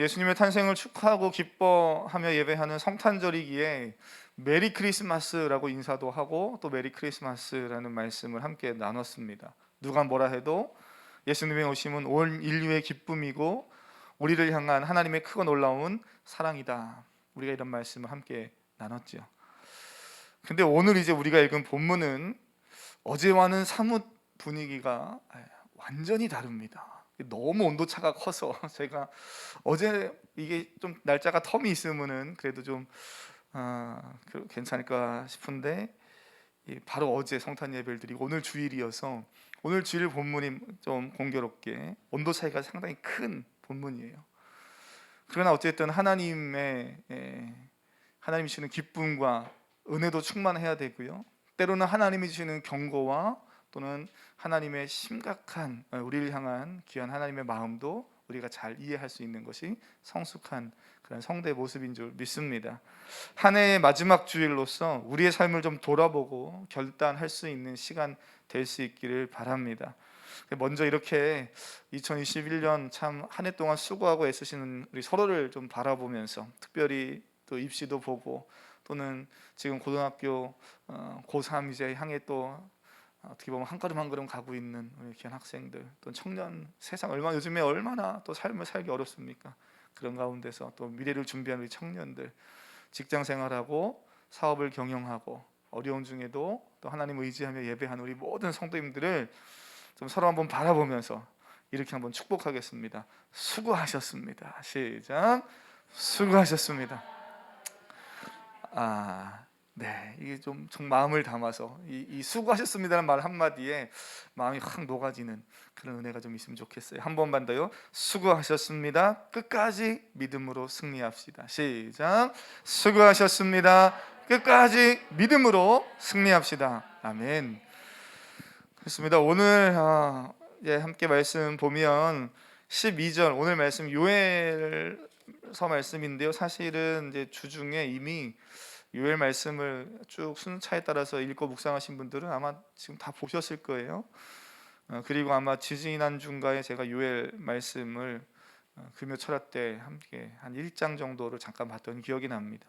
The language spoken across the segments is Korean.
예수님의 탄생을 축하하고 기뻐하며 예배하는 성탄절이기에 메리 크리스마스라고 인사도 하고 또 메리 크리스마스라는 말씀을 함께 나눴습니다. 누가 뭐라 해도 예수님의 오심은 온 인류의 기쁨이고 우리를 향한 하나님의 크고 놀라운 사랑이다. 우리가 이런 말씀을 함께 나눴죠. 근데 오늘 이제 우리가 읽은 본문은 어제와는 사뭇 분위기가 완전히 다릅니다. 너무 온도차가 커서 제가 어제 이게 좀 날짜가 텀이 있으면은 그래도 좀 괜찮을까 싶은데 바로 어제 성탄 예배를 드리고 오늘 주일이어서 오늘 주일 본문이 좀 공교롭게 온도 차이가 상당히 큰 본문이에요. 그러나 어쨌든 하나님이 주시는 기쁨과 은혜도 충만해야 되고요. 때로는 하나님이 주시는 경고와 또는 하나님의 심각한 우리를 향한 귀한 하나님의 마음도 우리가 잘 이해할 수 있는 것이 성숙한 그런 성도의 모습인 줄 믿습니다. 한 해의 마지막 주일로서 우리의 삶을 좀 돌아보고 결단할 수 있는 시간 될 수 있기를 바랍니다. 먼저 이렇게 2021년 참 한 해 동안 수고하고 애쓰시는 우리 서로를 좀 바라보면서 특별히 또 입시도 보고 또는 지금 고등학교 고3 이제 향해 또 어떻게 보면 한 걸음 한 걸음 가고 있는 우리 귀한 학생들 또 청년 세상 요즘에 얼마나 또 삶을 살기 어렵습니까? 그런 가운데서 또 미래를 준비하는 우리 청년들 직장 생활하고 사업을 경영하고 어려운 중에도 또 하나님을 의지하며 예배하는 우리 모든 성도님들을 좀 서로 한번 바라보면서 이렇게 한번 축복하겠습니다. 수고하셨습니다. 시작. 수고하셨습니다. 네, 이게 좀 마음을 담아서 이 수고하셨습니다라는 말 한마디에 마음이 확 녹아지는 그런 은혜가 좀 있으면 좋겠어요. 한 번만 더요. 수고하셨습니다. 끝까지 믿음으로 승리합시다. 시작. 수고하셨습니다. 끝까지 믿음으로 승리합시다. 아멘. 그렇습니다. 오늘 함께 말씀 보면 12절 오늘 말씀 요엘서 말씀인데요. 사실은 이제 주중에 이미 요엘 말씀을 쭉 순차에 따라서 읽고 묵상하신 분들은 아마 지금 다 보셨을 거예요. 그리고 아마 지지난 중가에 제가 요엘 말씀을 금요 철학 때 함께 한 1장 정도를 잠깐 봤던 기억이 납니다.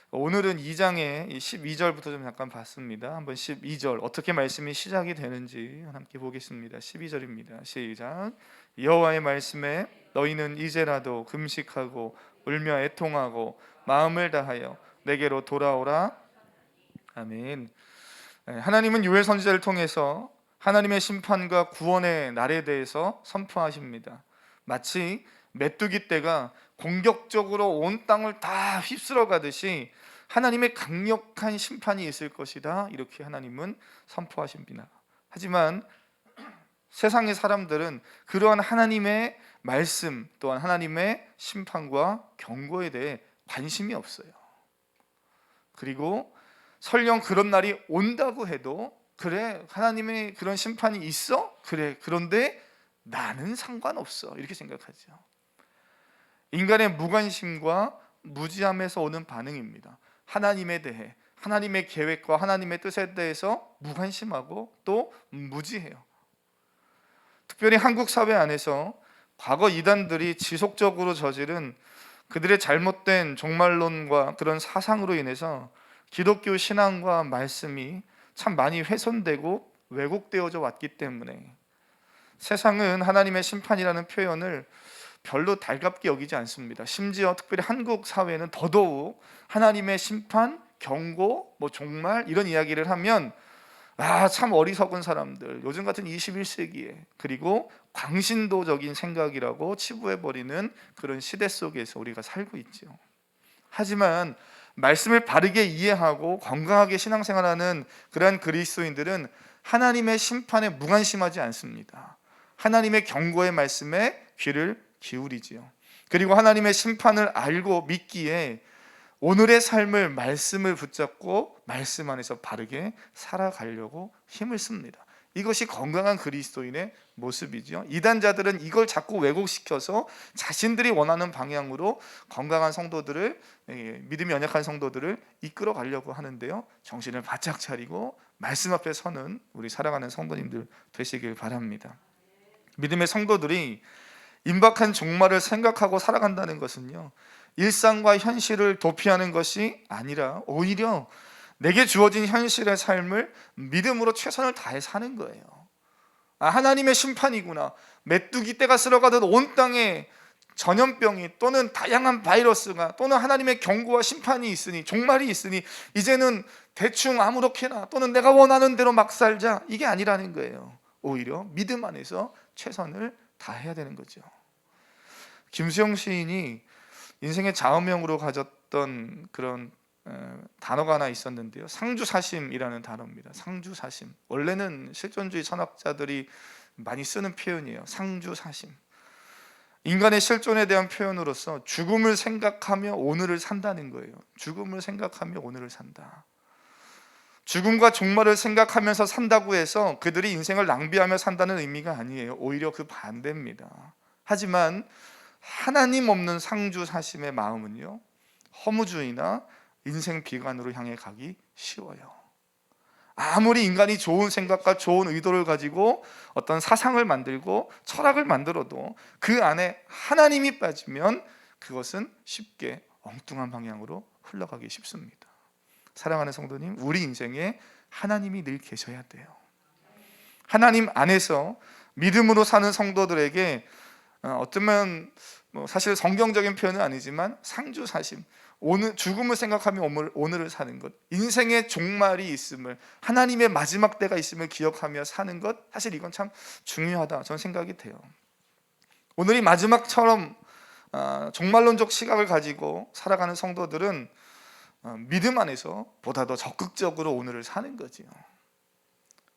오늘은 2장의 12절부터 좀 잠깐 봤습니다. 한번 12절 어떻게 말씀이 시작이 되는지 함께 보겠습니다. 12절입니다. 시작. 여호와의 말씀에 너희는 이제라도 금식하고 울며 애통하고 마음을 다하여 내게로 돌아오라. 아멘. 하나님은 요엘 선지자를 통해서 하나님의 심판과 구원의 날에 대해서 선포하십니다. 마치 메뚜기 떼가 공격적으로 온 땅을 다 휩쓸어 가듯이 하나님의 강력한 심판이 있을 것이다. 이렇게 하나님은 선포하십니다. 하지만 세상의 사람들은 그러한 하나님의 말씀 또한 하나님의 심판과 경고에 대해 관심이 없어요. 그리고 설령 그런 날이 온다고 해도 그래 하나님의 그런 심판이 있어? 그래 그런데 나는 상관없어 이렇게 생각하죠. 인간의 무관심과 무지함에서 오는 반응입니다. 하나님에 대해 하나님의 계획과 하나님의 뜻에 대해서 무관심하고 또 무지해요. 특별히 한국 사회 안에서 과거 이단들이 지속적으로 저지른 그들의 잘못된 종말론과 그런 사상으로 인해서 기독교 신앙과 말씀이 참 많이 훼손되고 왜곡되어져 왔기 때문에 세상은 하나님의 심판이라는 표현을 별로 달갑게 여기지 않습니다. 심지어 특별히 한국 사회는 더더욱 하나님의 심판, 경고, 종말 이런 이야기를 하면 참 어리석은 사람들 요즘 같은 21세기에 그리고 광신도적인 생각이라고 치부해버리는 그런 시대 속에서 우리가 살고 있죠. 하지만 말씀을 바르게 이해하고 건강하게 신앙생활하는 그러한 그리스도인들은 하나님의 심판에 무관심하지 않습니다. 하나님의 경고의 말씀에 귀를 기울이지요. 그리고 하나님의 심판을 알고 믿기에 오늘의 삶을 말씀을 붙잡고 말씀 안에서 바르게 살아가려고 힘을 씁니다. 이것이 건강한 그리스도인의 모습이죠. 이단자들은 이걸 자꾸 왜곡시켜서 자신들이 원하는 방향으로 건강한 성도들을 믿음이 연약한 성도들을 이끌어 가려고 하는데요. 정신을 바짝 차리고 말씀 앞에 서는 우리 사랑하는 성도님들 되시길 바랍니다. 믿음의 성도들이 임박한 종말을 생각하고 살아간다는 것은요, 일상과 현실을 도피하는 것이 아니라 오히려 내게 주어진 현실의 삶을 믿음으로 최선을 다해 사는 거예요. 하나님의 심판이구나. 메뚜기 떼가 쓸어가듯 온 땅에 전염병이 또는 다양한 바이러스가 또는 하나님의 경고와 심판이 있으니, 종말이 있으니 이제는 대충 아무렇게나 또는 내가 원하는 대로 막 살자, 이게 아니라는 거예요. 오히려 믿음 안에서 최선을 다해야 되는 거죠. 김수영 시인이 인생의 좌우명으로 가졌던 그런 단어가 하나 있었는데요, 상주사심이라는 단어입니다. 상주사심. 원래는 실존주의 철학자들이 많이 쓰는 표현이에요. 상주사심. 인간의 실존에 대한 표현으로서 죽음을 생각하며 오늘을 산다는 거예요. 죽음을 생각하며 오늘을 산다. 죽음과 종말을 생각하면서 산다고 해서 그들이 인생을 낭비하며 산다는 의미가 아니에요. 오히려 그 반대입니다. 하지만 하나님 없는 상주사심의 마음은요, 허무주의나 인생 비관으로 향해 가기 쉬워요. 아무리 인간이 좋은 생각과 좋은 의도를 가지고 어떤 사상을 만들고 철학을 만들어도 그 안에 하나님이 빠지면 그것은 쉽게 엉뚱한 방향으로 흘러가기 쉽습니다. 사랑하는 성도님, 우리 인생에 하나님이 늘 계셔야 돼요. 하나님 안에서 믿음으로 사는 성도들에게 어쩌면 사실 성경적인 표현은 아니지만 상주사심, 오늘 죽음을 생각하며 오늘을 사는 것, 인생의 종말이 있음을, 하나님의 마지막 때가 있음을 기억하며 사는 것, 사실 이건 참 중요하다 저는 생각이 돼요. 오늘이 마지막처럼 종말론적 시각을 가지고 살아가는 성도들은 믿음 안에서 보다 더 적극적으로 오늘을 사는 거지요.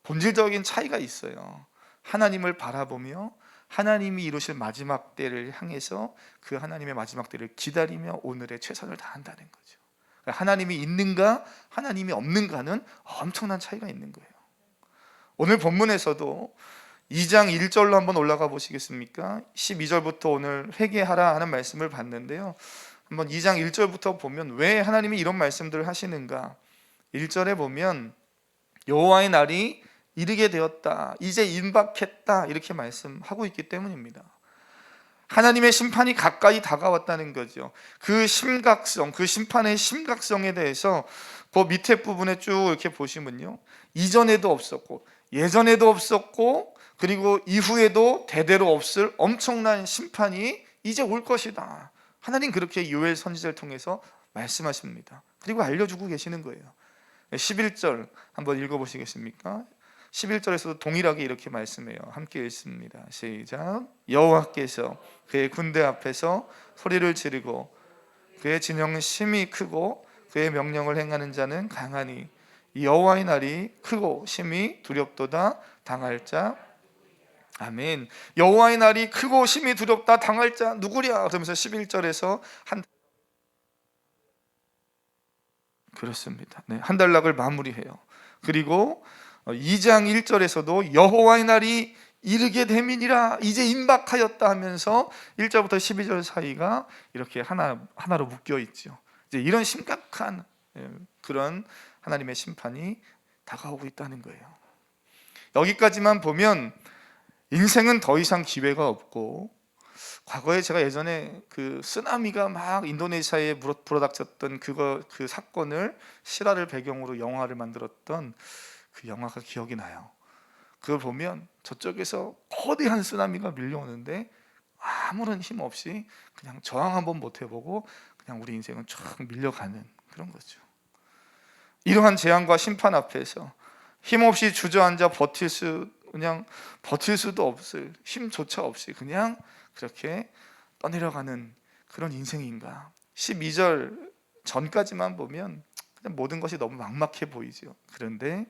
본질적인 차이가 있어요. 하나님을 바라보며 하나님이 이루실 마지막 때를 향해서 그 하나님의 마지막 때를 기다리며 오늘의 최선을 다한다는 거죠. 하나님이 있는가 하나님이 없는가는 엄청난 차이가 있는 거예요. 오늘 본문에서도 2장 1절로 한번 올라가 보시겠습니까? 12절부터 오늘 회개하라 하는 말씀을 봤는데요, 한번 2장 1절부터 보면 왜 하나님이 이런 말씀들을 하시는가. 1절에 보면 여호와의 날이 이르게 되었다, 이제 임박했다, 이렇게 말씀하고 있기 때문입니다. 하나님의 심판이 가까이 다가왔다는 거죠. 그 심각성, 그 심판의 심각성에 대해서 그 밑에 부분에 쭉 이렇게 보시면요, 이전에도 없었고 예전에도 없었고 그리고 이후에도 대대로 없을 엄청난 심판이 이제 올 것이다. 하나님 그렇게 요엘 선지자를 통해서 말씀하십니다. 그리고 알려주고 계시는 거예요. 11절 한번 읽어보시겠습니까? 11절에서도 동일하게 이렇게 말씀해요. 함께 읽습니다. 시작. 여호와께서 그의 군대 앞에서 소리를 지르고 그의 진영은 심히 크고 그의 명령을 행하는 자는 강하니 여호와의 날이 크고 심히 두렵도다 당할 자. 아멘. 여호와의 날이 크고 심히 두렵다 당할 자 누구랴? 그러면서 11절에서 그렇습니다. 네, 한 단락을 마무리해요. 그리고 2장 1절에서도 여호와의 날이 이르게 됨이니라, 이제 임박하였다 하면서 1절부터 12절 사이가 이렇게 하나로 묶여 있죠. 이제 이런 심각한 그런 하나님의 심판이 다가오고 있다는 거예요. 여기까지만 보면 인생은 더 이상 기회가 없고, 과거에 제가 예전에 그 쓰나미가 막 인도네시아에 불어닥쳤던 그 사건을 실화를 배경으로 영화를 만들었던 그 영화가 기억이 나요. 그걸 보면 저쪽에서 거대한 쓰나미가 밀려오는데 아무런 힘 없이 그냥 저항 한번 못 해보고 그냥 우리 인생은 쫙 밀려가는 그런 거죠. 이러한 재앙과 심판 앞에서 힘없이 주저앉아 그냥 버틸 수도 없을 힘조차 없이 그냥 그렇게 떠내려가는 그런 인생인가. 12절 전까지만 보면 그냥 모든 것이 너무 막막해 보이죠. 그런데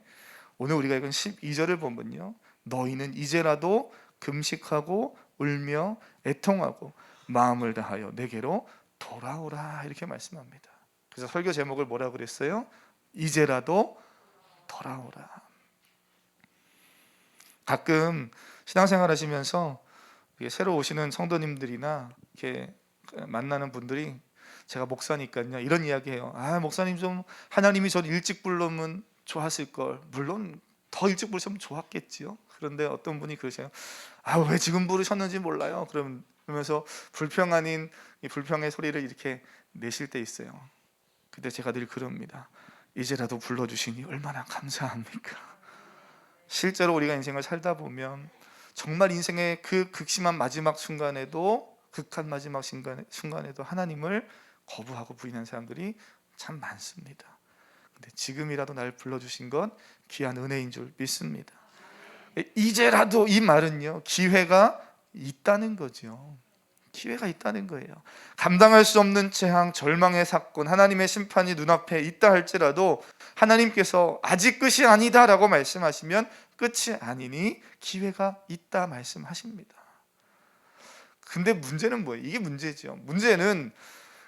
오늘 우리가 읽은 12절을 보면요, 너희는 이제라도 금식하고 울며 애통하고 마음을 다하여 내게로 돌아오라, 이렇게 말씀합니다. 그래서 설교 제목을 뭐라고 그랬어요? 이제라도 돌아오라. 가끔 신앙생활 하시면서 새로 오시는 성도님들이나 이렇게 만나는 분들이 제가 목사니까요 이런 이야기해요. 목사님 좀 하나님이 저 일찍 부르면 좋았을 걸. 물론 더 일찍 부르셨으면 좋았겠지요. 그런데 어떤 분이 그러세요. 왜 지금 부르셨는지 몰라요. 그럼 그러면서 불평 아닌 이 불평의 소리를 이렇게 내실 때 있어요. 그때 제가 늘 그럽니다. 이제라도 불러주시니 얼마나 감사합니까? 실제로 우리가 인생을 살다 보면 정말 인생의 그 극심한 마지막 순간에도, 극한 마지막 순간에도 하나님을 거부하고 부인한 사람들이 참 많습니다. 근데 지금이라도 날 불러주신 건 귀한 은혜인 줄 믿습니다. 이제라도, 이 말은요, 기회가 있다는 거죠. 기회가 있다는 거예요. 감당할 수 없는 재앙, 절망의 사건, 하나님의 심판이 눈앞에 있다 할지라도 하나님께서 아직 끝이 아니다라고 말씀하시면 끝이 아니니 기회가 있다 말씀하십니다. 근데 문제는 뭐예요? 이게 문제죠. 문제는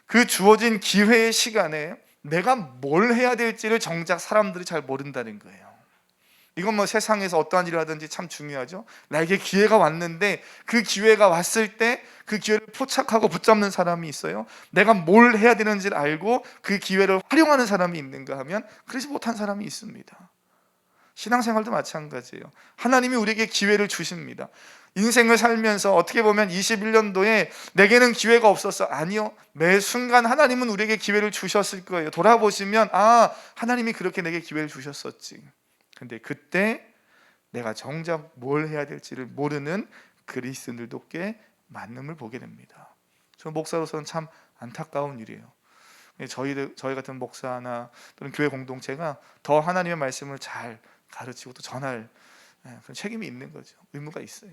그 주어진 기회의 시간에 내가 뭘 해야 될지를 정작 사람들이 잘 모른다는 거예요. 이건 뭐 세상에서 어떠한 일을 하든지 참 중요하죠. 나에게 기회가 왔는데 그 기회가 왔을 때 그 기회를 포착하고 붙잡는 사람이 있어요. 내가 뭘 해야 되는지를 알고 그 기회를 활용하는 사람이 있는가 하면 그러지 못한 사람이 있습니다. 신앙생활도 마찬가지예요. 하나님이 우리에게 기회를 주십니다. 인생을 살면서 어떻게 보면 21년도에 내게는 기회가 없었어. 아니요. 매 순간 하나님은 우리에게 기회를 주셨을 거예요. 돌아보시면 하나님이 그렇게 내게 기회를 주셨었지. 근데 그때 내가 정작 뭘 해야 될지를 모르는 그리스도인들도 꽤 많음을 보게 됩니다. 저 목사로서는 참 안타까운 일이에요. 저희 같은 목사나 또는 교회 공동체가 더 하나님의 말씀을 잘 가르치고 또 전할 그런 책임이 있는 거죠. 의무가 있어요.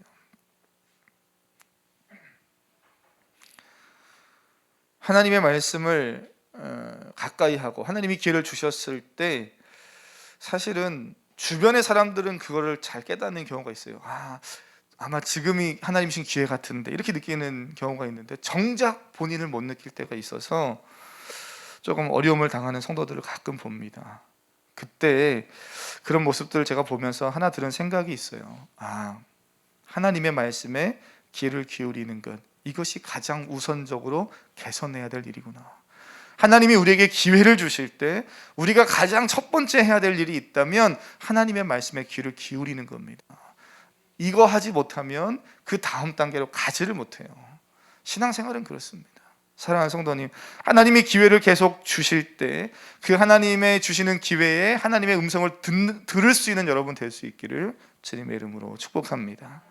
하나님의 말씀을 가까이 하고 하나님이 기회를 주셨을 때 사실은 주변의 사람들은 그거를 잘 깨닫는 경우가 있어요. 아마 지금이 하나님 주신 기회 같은데 이렇게 느끼는 경우가 있는데 정작 본인을 못 느낄 때가 있어서 조금 어려움을 당하는 성도들을 가끔 봅니다. 그때 그런 모습들을 제가 보면서 하나 들은 생각이 있어요. 하나님의 말씀에 귀를 기울이는 것, 이것이 가장 우선적으로 개선해야 될 일이구나. 하나님이 우리에게 기회를 주실 때 우리가 가장 첫 번째 해야 될 일이 있다면 하나님의 말씀에 귀를 기울이는 겁니다. 이거 하지 못하면 그 다음 단계로 가지를 못해요. 신앙생활은 그렇습니다. 사랑하는 성도님, 하나님이 기회를 계속 주실 때 그 하나님의 주시는 기회에 하나님의 음성을 들을 수 있는 여러분 될 수 있기를 주님의 이름으로 축복합니다.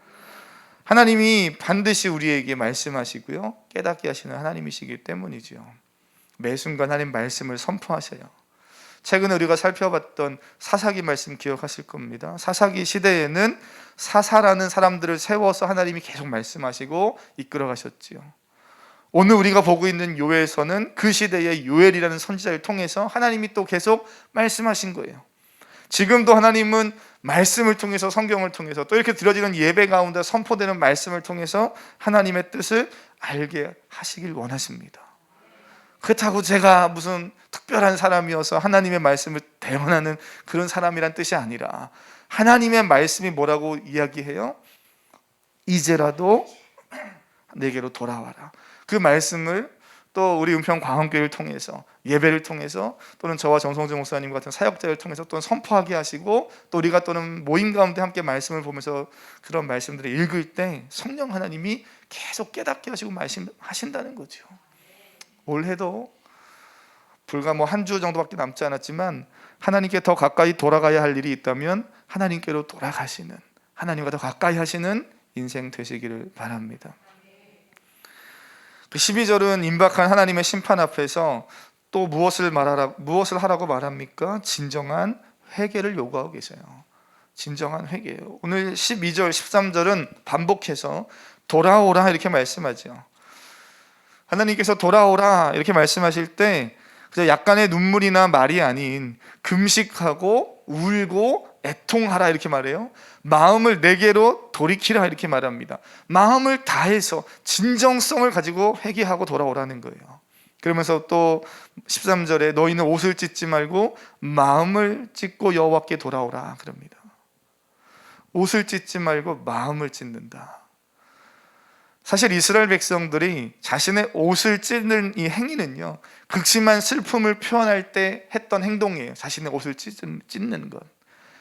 하나님이 반드시 우리에게 말씀하시고요, 깨닫게 하시는 하나님이시기 때문이죠. 매 순간 하나님 말씀을 선포하셔요. 최근에 우리가 살펴봤던 사사기 말씀 기억하실 겁니다. 사사기 시대에는 사사라는 사람들을 세워서 하나님이 계속 말씀하시고 이끌어 가셨지요. 오늘 우리가 보고 있는 요엘서는 그 시대의 요엘이라는 선지자를 통해서 하나님이 또 계속 말씀하신 거예요. 지금도 하나님은 말씀을 통해서, 성경을 통해서, 또 이렇게 드려지는 예배 가운데 선포되는 말씀을 통해서 하나님의 뜻을 알게 하시길 원하십니다. 그렇다고 제가 무슨 특별한 사람이어서 하나님의 말씀을 대언하는 그런 사람이란 뜻이 아니라, 하나님의 말씀이 뭐라고 이야기해요? 이제라도 내게로 돌아와라. 그 말씀을 또 우리 은평 광원교회를 통해서, 예배를 통해서, 또는 저와 정성주 목사님 같은 사역자를 통해서 또는 선포하게 하시고, 또 우리가 또는 모임 가운데 함께 말씀을 보면서 그런 말씀들을 읽을 때 성령 하나님이 계속 깨닫게 하시고 말씀하신다는 거죠. 올해도 불과 한 주 정도밖에 남지 않았지만 하나님께 더 가까이 돌아가야 할 일이 있다면 하나님께로 돌아가시는, 하나님과 더 가까이 하시는 인생 되시기를 바랍니다. 12절은 임박한 하나님의 심판 앞에서 또 무엇을 하라고 말합니까? 진정한 회개를 요구하고 계세요. 진정한 회개예요. 오늘 12절, 13절은 반복해서 돌아오라 이렇게 말씀하죠. 하나님께서 돌아오라 이렇게 말씀하실 때 약간의 눈물이나 말이 아닌 금식하고 울고 애통하라 이렇게 말해요. 마음을 내게로 돌이키라 이렇게 말합니다. 마음을 다해서 진정성을 가지고 회개하고 돌아오라는 거예요. 그러면서 또 13절에 너희는 옷을 찢지 말고 마음을 찢고 여호와께 돌아오라 그럽니다. 옷을 찢지 말고 마음을 찢는다. 사실 이스라엘 백성들이 자신의 옷을 찢는 이 행위는요, 극심한 슬픔을 표현할 때 했던 행동이에요. 자신의 옷을 찢는 것.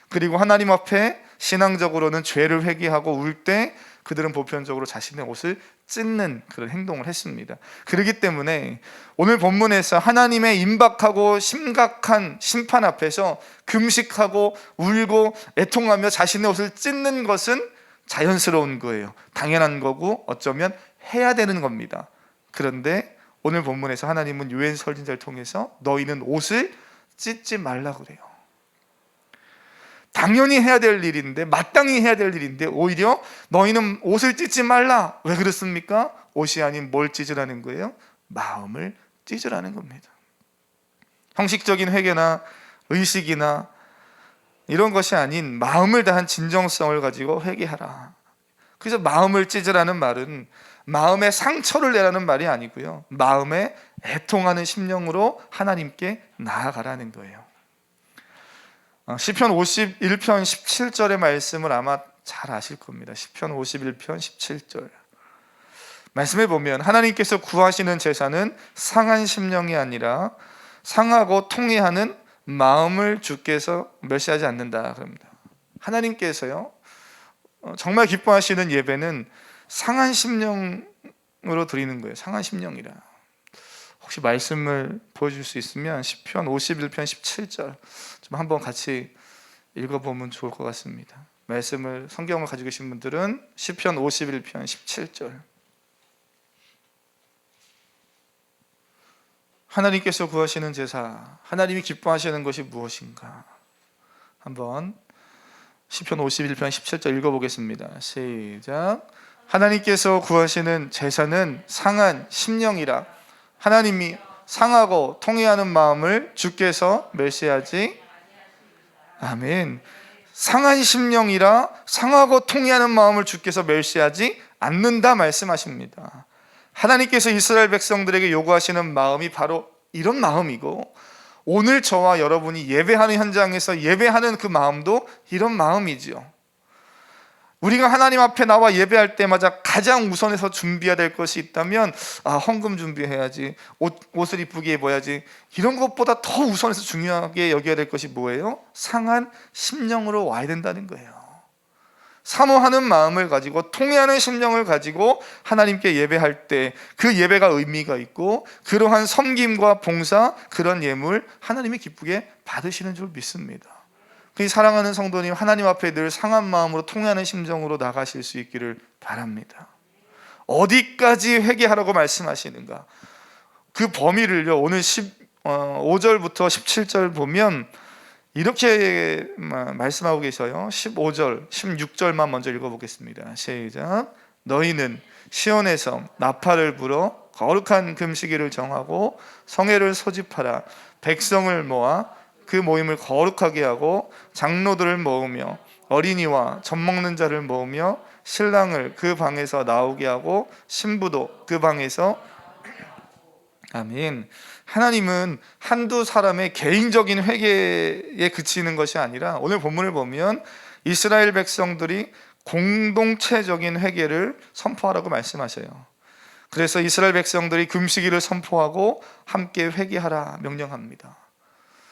그리고 하나님 앞에 신앙적으로는 죄를 회개하고 울 때 그들은 보편적으로 자신의 옷을 찢는 그런 행동을 했습니다. 그렇기 때문에 오늘 본문에서 하나님의 임박하고 심각한 심판 앞에서 금식하고 울고 애통하며 자신의 옷을 찢는 것은 자연스러운 거예요. 당연한 거고 어쩌면 해야 되는 겁니다. 그런데 오늘 본문에서 하나님은 요엘 선지자를 통해서 너희는 옷을 찢지 말라 그래요. 당연히 해야 될 일인데, 마땅히 해야 될 일인데 오히려 너희는 옷을 찢지 말라. 왜 그렇습니까? 옷이 아닌 뭘 찢으라는 거예요? 마음을 찢으라는 겁니다. 형식적인 회개나 의식이나 이런 것이 아닌 마음을 다한 진정성을 가지고 회개하라. 그래서 마음을 찢으라는 말은 마음의 상처를 내라는 말이 아니고요, 마음에 애통하는 심령으로 하나님께 나아가라는 거예요. 시편 51편 17절의 말씀을 아마 잘 아실 겁니다. 시편 51편 17절 말씀을 보면 하나님께서 구하시는 제사는 상한 심령이 아니라 상하고 통회하는 마음을 주께서 멸시하지 않는다 그럽니다. 하나님께서요, 정말 기뻐하시는 예배는 상한 심령으로 드리는 거예요. 상한 심령이라. 혹시 말씀을 보여줄 수 있으면 시편 51편 17절 좀 한번 같이 읽어보면 좋을 것 같습니다. 말씀을, 성경을 가지고 계신 분들은 시편 51편 17절. 하나님께서 구하시는 제사, 하나님이 기뻐하시는 것이 무엇인가? 한번 시편 51편 17절 읽어보겠습니다. 시작. 하나님께서 구하시는 제사는 상한 심령이라. 하나님이 상하고 통회하는 마음을 주께서 멸시하지. 아멘. 상한 심령이라 상하고 통회하는 마음을 주께서 멸시하지 않는다 말씀하십니다. 하나님께서 이스라엘 백성들에게 요구하시는 마음이 바로 이런 마음이고, 오늘 저와 여러분이 예배하는 현장에서 예배하는 그 마음도 이런 마음이지요. 우리가 하나님 앞에 나와 예배할 때마다 가장 우선해서 준비해야 될 것이 있다면, 헌금 준비해야지, 옷을 이쁘게 입어야지, 이런 것보다 더 우선해서 중요하게 여겨야 될 것이 뭐예요? 상한 심령으로 와야 된다는 거예요. 사모하는 마음을 가지고, 통회하는 심령을 가지고 하나님께 예배할 때 그 예배가 의미가 있고, 그러한 섬김과 봉사, 그런 예물 하나님이 기쁘게 받으시는 줄 믿습니다. 사랑하는 성도님, 하나님 앞에 늘 상한 마음으로 통회하는 심정으로 나가실 수 있기를 바랍니다. 어디까지 회개하라고 말씀하시는가? 그 범위를요, 오늘 15절부터 17절 보면 이렇게 말씀하고 계셔요. 15절, 16절만 먼저 읽어보겠습니다. 시작. 너희는 시온에서 나팔을 불어 거룩한 금식일을 정하고 성회를 소집하라. 백성을 모아 그 모임을 거룩하게 하고 장로들을 모으며 어린이와 젖 먹는 자를 모으며 신랑을 그 방에서 나오게 하고 신부도 그 방에서. 아멘. 하나님은 한두 사람의 개인적인 회개에 그치는 것이 아니라 오늘 본문을 보면 이스라엘 백성들이 공동체적인 회개를 선포하라고 말씀하셔요. 그래서 이스라엘 백성들이 금식일을 선포하고 함께 회개하라 명령합니다.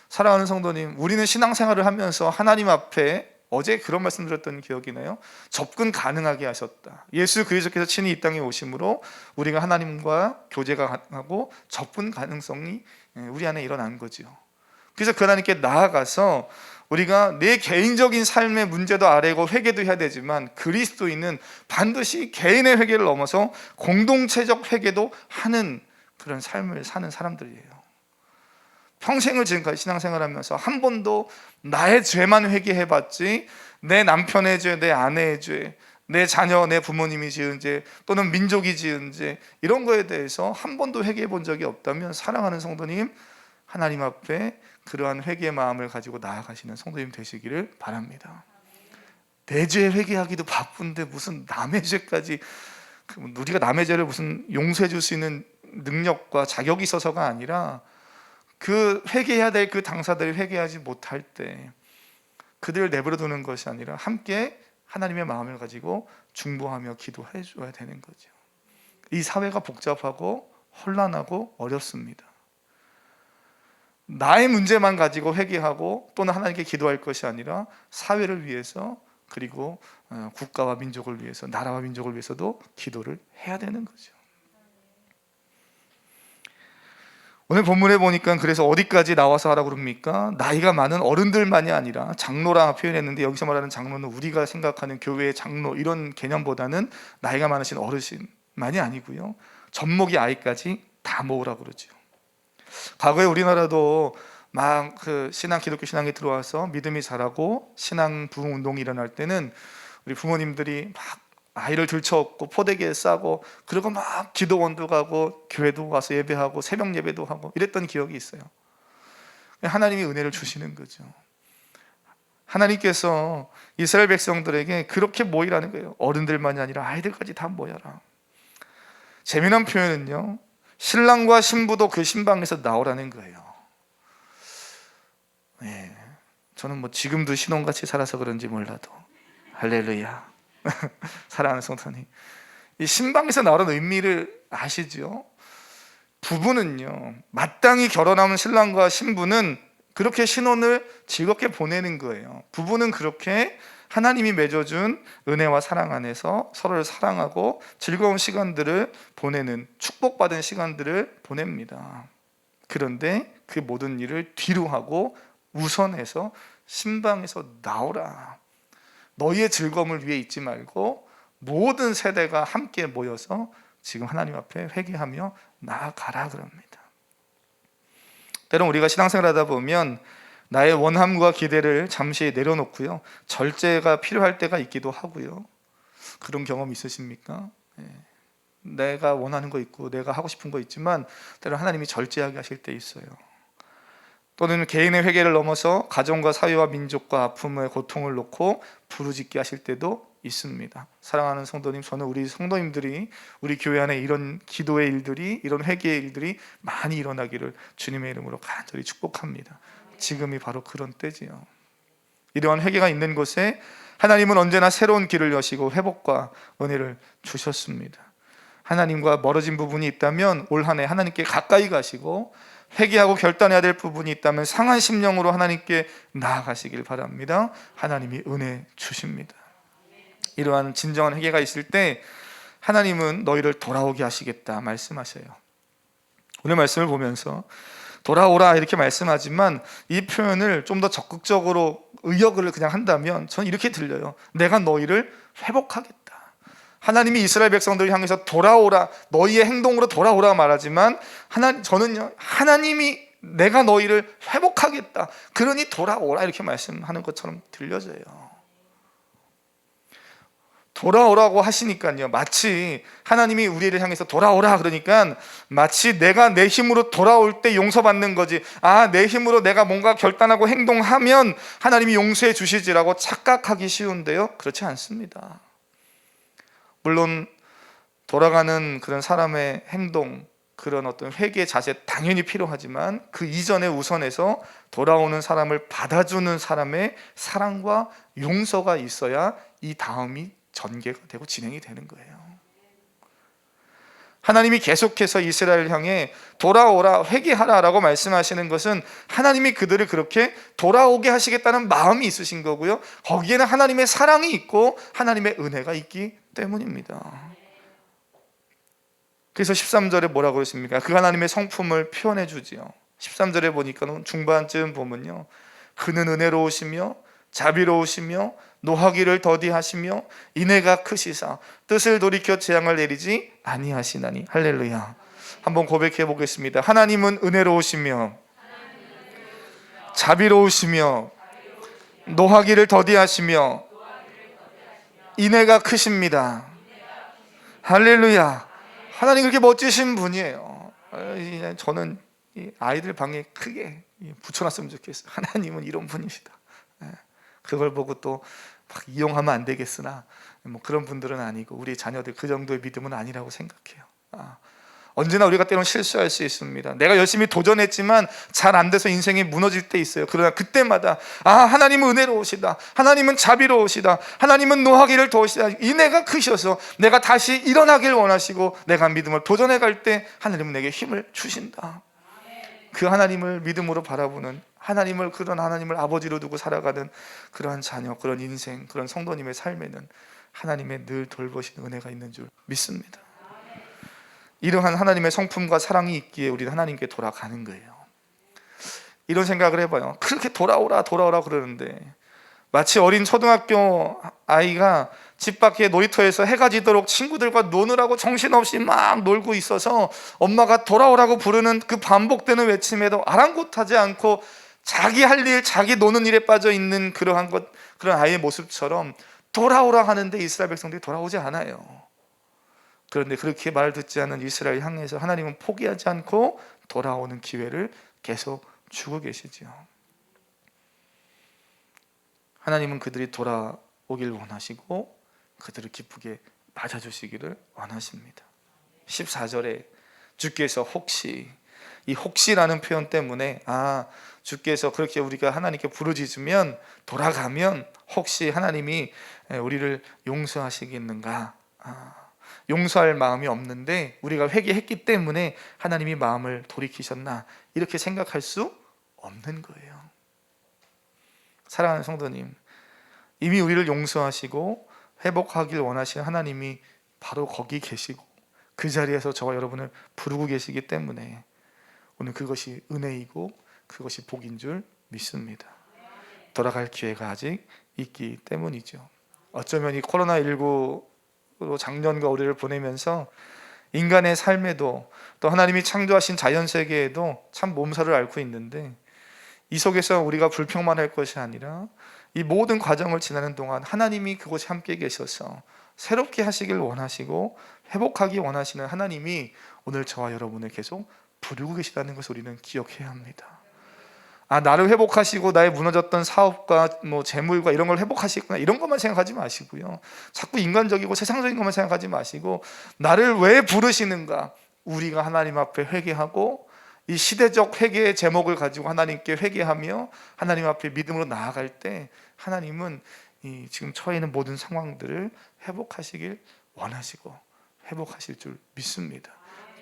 사랑하는 성도님, 우리는 신앙생활을 하면서 하나님 앞에, 어제 그런 말씀 드렸던 기억이 나요. 접근 가능하게 하셨다. 예수 그리스도께서 친히 이 땅에 오심으로 우리가 하나님과 교제가 가능하고 접근 가능성이 우리 안에 일어난 거죠. 그래서 그 하나님께 나아가서 우리가 내 개인적인 삶의 문제도 아뢰고 회개도 해야 되지만, 그리스도인은 반드시 개인의 회개를 넘어서 공동체적 회개도 하는 그런 삶을 사는 사람들이에요. 평생을 지금까지 신앙생활하면서 한 번도 나의 죄만 회개해봤지, 내 남편의 죄, 내 아내의 죄, 내 자녀, 내 부모님이 지은 죄, 또는 민족이 지은 죄, 이런 거에 대해서 한 번도 회개해 본 적이 없다면, 사랑하는 성도님, 하나님 앞에 그러한 회개의 마음을 가지고 나아가시는 성도님 되시기를 바랍니다. 내 죄 회개하기도 바쁜데 무슨 남의 죄까지, 우리가 남의 죄를 무슨 용서해 줄 수 있는 능력과 자격이 있어서가 아니라, 그 회개해야 될 그 당사들이 회개하지 못할 때 그들을 내버려 두는 것이 아니라 함께 하나님의 마음을 가지고 중보하며 기도해 줘야 되는 거죠. 이 사회가 복잡하고 혼란하고 어렵습니다. 나의 문제만 가지고 회개하고 또는 하나님께 기도할 것이 아니라 사회를 위해서, 그리고 국가와 민족을 위해서, 나라와 민족을 위해서도 기도를 해야 되는 거죠. 오늘 본문에 보니까 그래서 어디까지 나와서 하라고 그럽니까? 나이가 많은 어른들만이 아니라, 장로라 표현했는데 여기서 말하는 장로는 우리가 생각하는 교회의 장로 이런 개념보다는 나이가 많으신 어르신만이 아니고요, 젖먹이 아이까지 다 모으라고 그러죠. 과거에 우리나라도 막 신앙, 기독교 신앙에 들어와서 믿음이 자라고 신앙 부흥 운동이 일어날 때는 우리 부모님들이 막 아이를 들쳐업고 포대기에 싸고, 그리고 막 기도원도 가고 교회도 가서 예배하고 새벽 예배도 하고 이랬던 기억이 있어요. 하나님이 은혜를 주시는 거죠. 하나님께서 이스라엘 백성들에게 그렇게 모이라는 거예요. 어른들만이 아니라 아이들까지 다 모여라. 재미난 표현은요, 신랑과 신부도 그 신방에서 나오라는 거예요. 네, 저는 뭐 지금도 신혼같이 살아서 그런지 몰라도 할렐루야. 사랑하는 성도님, 이 신방에서 나오는 의미를 아시죠? 부부는요, 마땅히 결혼하면 신랑과 신부는 그렇게 신혼을 즐겁게 보내는 거예요. 부부는 그렇게 하나님이 맺어준 은혜와 사랑 안에서 서로를 사랑하고 즐거운 시간들을 보내는, 축복받은 시간들을 보냅니다. 그런데 그 모든 일을 뒤로 하고 우선해서 신방에서 나오라. 너희의 즐거움을 위해 있지 말고 모든 세대가 함께 모여서 지금 하나님 앞에 회개하며 나아가라 그럽니다. 때론 우리가 신앙생활 하다 보면 나의 원함과 기대를 잠시 내려놓고요, 절제가 필요할 때가 있기도 하고요. 그런 경험 있으십니까? 내가 원하는 거 있고 내가 하고 싶은 거 있지만 때론 하나님이 절제하게 하실 때 있어요. 또는 개인의 회개를 넘어서 가정과 사회와 민족과 아픔의 고통을 놓고 부르짖게 하실 때도 있습니다. 사랑하는 성도님, 저는 우리 성도님들이 우리 교회 안에 이런 기도의 일들이, 이런 회개의 일들이 많이 일어나기를 주님의 이름으로 간절히 축복합니다. 지금이 바로 그런 때지요. 이러한 회개가 있는 곳에 하나님은 언제나 새로운 길을 여시고 회복과 은혜를 주셨습니다. 하나님과 멀어진 부분이 있다면 올 한 해 하나님께 가까이 가시고, 회개하고 결단해야 될 부분이 있다면 상한 심령으로 하나님께 나아가시길 바랍니다. 하나님이 은혜 주십니다. 이러한 진정한 회개가 있을 때 하나님은 너희를 돌아오게 하시겠다 말씀하셔요. 오늘 말씀을 보면서 돌아오라 이렇게 말씀하지만 이 표현을 좀 더 적극적으로 의역을 그냥 한다면 저는 이렇게 들려요. 내가 너희를 회복하겠다. 하나님이 이스라엘 백성들을 향해서 돌아오라, 너희의 행동으로 돌아오라 말하지만 저는요, 하나님이 내가 너희를 회복하겠다, 그러니 돌아오라 이렇게 말씀하는 것처럼 들려져요. 돌아오라고 하시니까요, 마치 하나님이 우리를 향해서 돌아오라 그러니까 마치 내가 내 힘으로 돌아올 때 용서받는 거지, 내 힘으로 내가 뭔가 결단하고 행동하면 하나님이 용서해 주시지라고 착각하기 쉬운데요, 그렇지 않습니다. 물론 돌아가는 그런 사람의 행동, 그런 어떤 회개의 자세 당연히 필요하지만 그 이전에 우선해서 돌아오는 사람을 받아주는 사람의 사랑과 용서가 있어야 이 다음이 전개가 되고 진행이 되는 거예요. 하나님이 계속해서 이스라엘을 향해 돌아오라, 회개하라라고 말씀하시는 것은 하나님이 그들을 그렇게 돌아오게 하시겠다는 마음이 있으신 거고요, 거기에는 하나님의 사랑이 있고 하나님의 은혜가 있기 때문입니다. 그래서 13절에 뭐라고 그러십니까? 그 하나님의 성품을 표현해 주지요. 13절에 보니까 중반쯤 보면요, 그는 은혜로우시며 자비로우시며 노하기를 더디하시며 인애가 크시사 뜻을 돌이켜 재앙을 내리지 아니하시나니. 할렐루야. 한번 고백해 보겠습니다. 하나님은 은혜로우시며 자비로우시며 노하기를 더디하시며 인애가 크십니다. 할렐루야. 하나님 그렇게 멋지신 분이에요. 저는 아이들 방에 크게 붙여놨으면 좋겠어요. 하나님은 이런 분이시다. 그걸 보고 또 막 이용하면 안 되겠으나 뭐 그런 분들은 아니고 우리 자녀들 그 정도의 믿음은 아니라고 생각해요. 언제나 우리가 때로는 실수할 수 있습니다. 내가 열심히 도전했지만 잘 안 돼서 인생이 무너질 때 있어요. 그러나 그때마다 하나님은 은혜로우시다, 하나님은 자비로우시다, 하나님은 노하기를 더우시다, 인애가 크셔서 내가 다시 일어나길 원하시고 내가 믿음을 도전해 갈 때 하나님은 내게 힘을 주신다. 그 하나님을 믿음으로 바라보는, 그런 하나님을 아버지로 두고 살아가는 그러한 자녀, 그런 인생, 그런 성도님의 삶에는 하나님의 늘 돌보시는 은혜가 있는 줄 믿습니다. 이러한 하나님의 성품과 사랑이 있기에 우리는 하나님께 돌아가는 거예요. 이런 생각을 해봐요. 그렇게 돌아오라 그러는데, 마치 어린 초등학교 아이가 집 밖에 놀이터에서 해가 지도록 친구들과 노느라고 정신없이 막 놀고 있어서 엄마가 돌아오라고 부르는 그 반복되는 외침에도 아랑곳하지 않고 자기 할 일, 자기 노는 일에 빠져 있는 그런 아이의 모습처럼 돌아오라 하는데 이스라엘 백성들이 돌아오지 않아요. 그런데 그렇게 말 듣지 않는 이스라엘 향해서 하나님은 포기하지 않고 돌아오는 기회를 계속 주고 계시죠. 하나님은 그들이 돌아오길 원하시고 그들을 기쁘게 맞아주시기를 원하십니다. 14절에 주께서 혹시, 이 혹시라는 표현 때문에 주께서 그렇게 우리가 하나님께 부르짖으면, 돌아가면 혹시 하나님이 우리를 용서하시겠는가, 용서할 마음이 없는데 우리가 회개했기 때문에 하나님이 마음을 돌이키셨나, 이렇게 생각할 수 없는 거예요. 사랑하는 성도님, 이미 우리를 용서하시고 회복하길 원하시는 하나님이 바로 거기 계시고 그 자리에서 저와 여러분을 부르고 계시기 때문에 오늘 그것이 은혜이고 그것이 복인 줄 믿습니다. 돌아갈 기회가 아직 있기 때문이죠. 어쩌면 이 코로나19로 작년과 올해를 보내면서 인간의 삶에도 또 하나님이 창조하신 자연세계에도 참 몸살을 앓고 있는데, 이 속에서 우리가 불평만 할 것이 아니라 이 모든 과정을 지나는 동안 하나님이 그곳에 함께 계셔서 새롭게 하시길 원하시고 회복하기 원하시는 하나님이 오늘 저와 여러분을 계속 부르고 계시다는 것을 우리는 기억해야 합니다. 나를 회복하시고 나의 무너졌던 사업과 재물과 이런 걸 회복하시구나, 이런 것만 생각하지 마시고요. 자꾸 인간적이고 세상적인 것만 생각하지 마시고 나를 왜 부르시는가, 우리가 하나님 앞에 회개하고 이 시대적 회개의 제목을 가지고 하나님께 회개하며 하나님 앞에 믿음으로 나아갈 때 하나님은 이 지금 처해 있는 모든 상황들을 회복하시길 원하시고 회복하실 줄 믿습니다.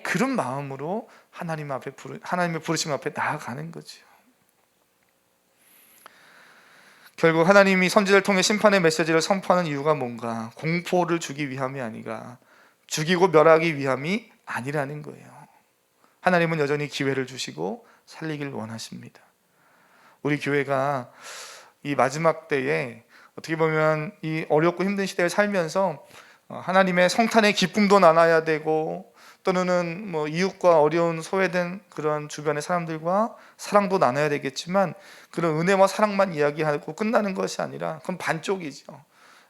그런 마음으로 하나님의 부르심 앞에 나아가는 거죠. 결국 하나님이 선지자를 통해 심판의 메시지를 선포하는 이유가 뭔가? 공포를 주기 위함이 아니라 죽이고 멸하기 위함이 아니라는 거예요. 하나님은 여전히 기회를 주시고 살리길 원하십니다. 우리 교회가 이 마지막 때에 어떻게 보면 이 어렵고 힘든 시대를 살면서 하나님의 성탄의 기쁨도 나눠야 되고, 또는 이웃과 어려운 소외된 그런 주변의 사람들과 사랑도 나눠야 되겠지만, 그런 은혜와 사랑만 이야기하고 끝나는 것이 아니라 그건 반쪽이죠.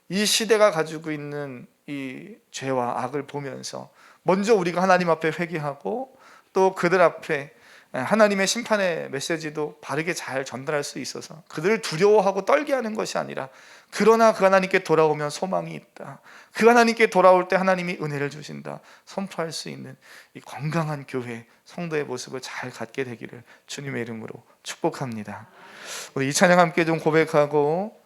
이 시대가 가지고 있는 이 죄와 악을 보면서 먼저 우리가 하나님 앞에 회개하고 또 그들 앞에 하나님의 심판의 메시지도 바르게 잘 전달할 수 있어서 그들을 두려워하고 떨게 하는 것이 아니라, 그러나 그 하나님께 돌아오면 소망이 있다, 그 하나님께 돌아올 때 하나님이 은혜를 주신다 선포할 수 있는 이 건강한 교회, 성도의 모습을 잘 갖게 되기를 주님의 이름으로 축복합니다. 우리 이 찬양 함께 좀 고백하고